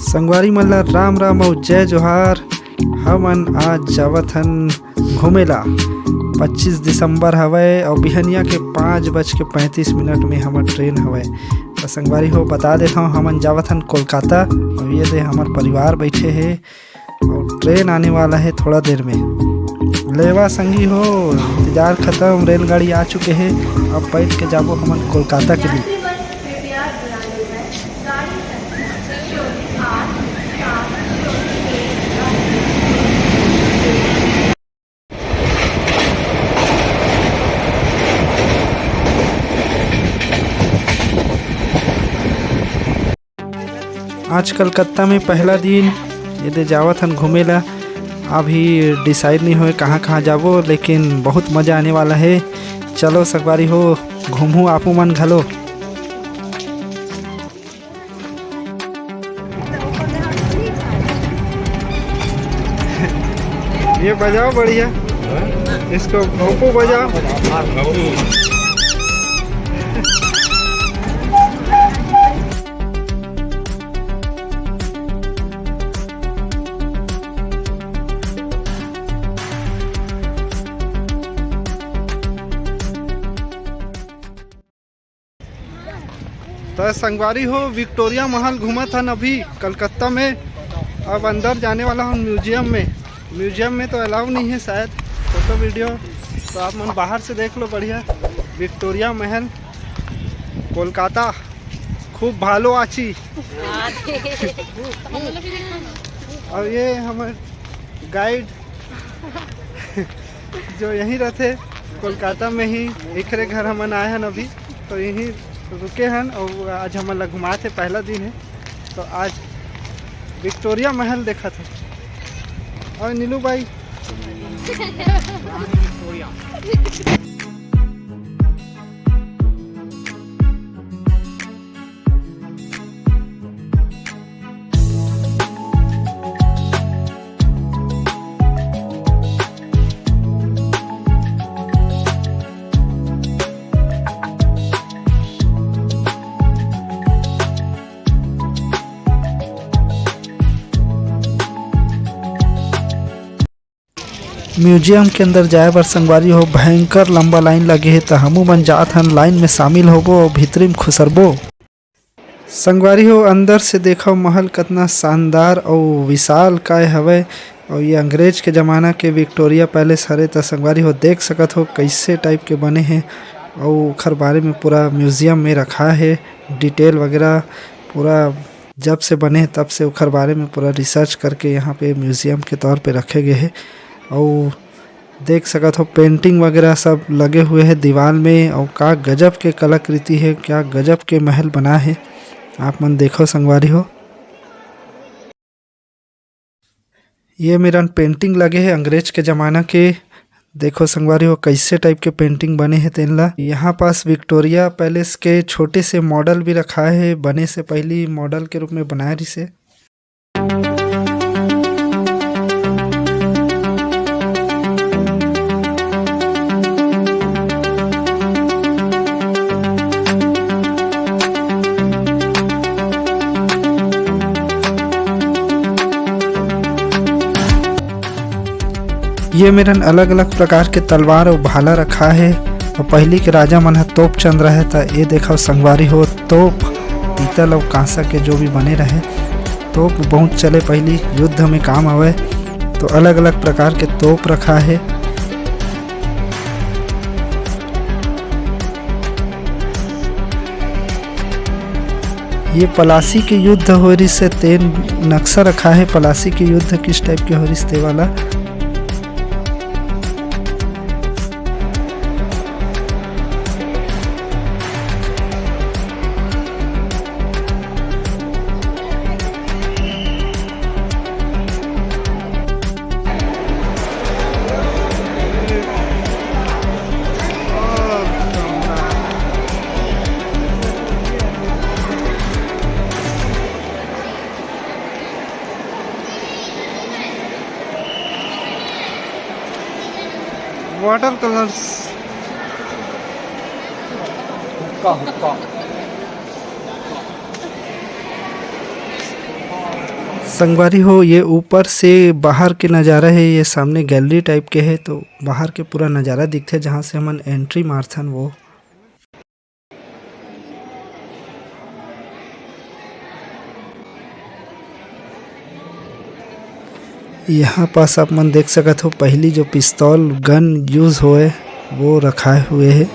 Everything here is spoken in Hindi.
संगवारी मन ला राम राम और जय जोहार। हमन आज जावत हन घूमेला। 25 दिसंबर हवय और बिहनिया के 5:35 में हमर ट्रेन हवय। तो संगवारी हो बता देता हूँ, हमन जावत हन कोलकाता और ये दे हमार परिवार बैठे है और ट्रेन आने वाला है थोड़ा देर में। लेवा संगी हो, इंतजार खत्म, रेलगाड़ी आ चुके हैं। अब बैठ के जाबो हमन कोलकाता के लिए। आज कलकत्ता में पहला दिन ये दे जावत हन घूमेला। अभी डिसाइड नहीं हुए कहाँ कहाँ जाबो, लेकिन बहुत मज़ा आने वाला है। चलो संगवारी हो, घूमू आपू मन घलो। ये बजाओ बढ़िया, इसको भोपू बजाओ। तो संगवारी हो, विक्टोरिया महल घूमत हन अभी कलकत्ता में। अब अंदर जाने वाला हूँ म्यूजियम में। म्यूजियम में तो अलाउ नहीं है शायद फोटो वीडियो, तो आप मन बाहर से देख लो बढ़िया। विक्टोरिया महल कोलकाता, खूब भालो आची। और ये हमारे गाइड जो यहीं रहते कोलकाता में ही, एक घर हमन आए हैं अभी, तो यहीं रुके हैं और आज हम लोग घुमाए थे। पहला दिन है तो आज विक्टोरिया महल देखा था। और नीलू भाई म्यूजियम के अंदर जाए बर संगवारी हो भयंकर लंबा लाइन लगे है। तो हमू मन जात हन लाइन में शामिल होबो और भीतरी में खुसरबो। संगवारी हो अंदर से देखो महल कितना शानदार और विशाल काय हवय। और ये अंग्रेज के ज़माना के विक्टोरिया पैलेस हरे। तो संगवारी हो देख सकत हो कैसे टाइप के बने हैं और ओखर बारे में पूरा म्यूजियम में रखा है। डिटेल वगैरह पूरा जब से बने तब से ओखर बारे में पूरा रिसर्च करके यहाँ पे म्यूजियम के तौर पे रखे गए हैं। और देख सकत हो पेंटिंग वगैरह सब लगे हुए हैं दीवार में। और क्या गजब के कलाकृति है, क्या गजब के महल बना है, आप मन देखो संगवारी हो। ये मेरा पेंटिंग लगे हैं अंग्रेज के ज़माना के। देखो संगवारी हो कैसे टाइप के पेंटिंग बने हैं तेनला। यहाँ पास विक्टोरिया पैलेस के छोटे से मॉडल भी रखा है, बने से पहले मॉडल के रूप में बनाए रही से। ये मेरन अलग अलग प्रकार के तलवार और भाला रखा है। और पहली के राजा मन है तोप चंद रहे। था ये देखो संगवारी हो, तोप पीतल और कांसा के जो भी बने रहे, तोप बहुत चले पहली युद्ध में काम आवे। तो अलग अलग प्रकार के तोप रखा है। ये पलासी के युद्ध हो रही से तेन नक्शा रखा है। पलासी के युद्ध किस टाइप के हो रही ते वाला। Water colours. संगवारी हो ये ऊपर से बाहर के नज़ारा है, ये सामने गैलरी टाइप के है तो बाहर के पूरा नज़ारा दिखथे जहाँ से हमन एंट्री मारथन वो। यहाँ पास आप मन देख सकत हो पहली जो पिस्तौल गन यूज़ होए वो रखाए हुए है।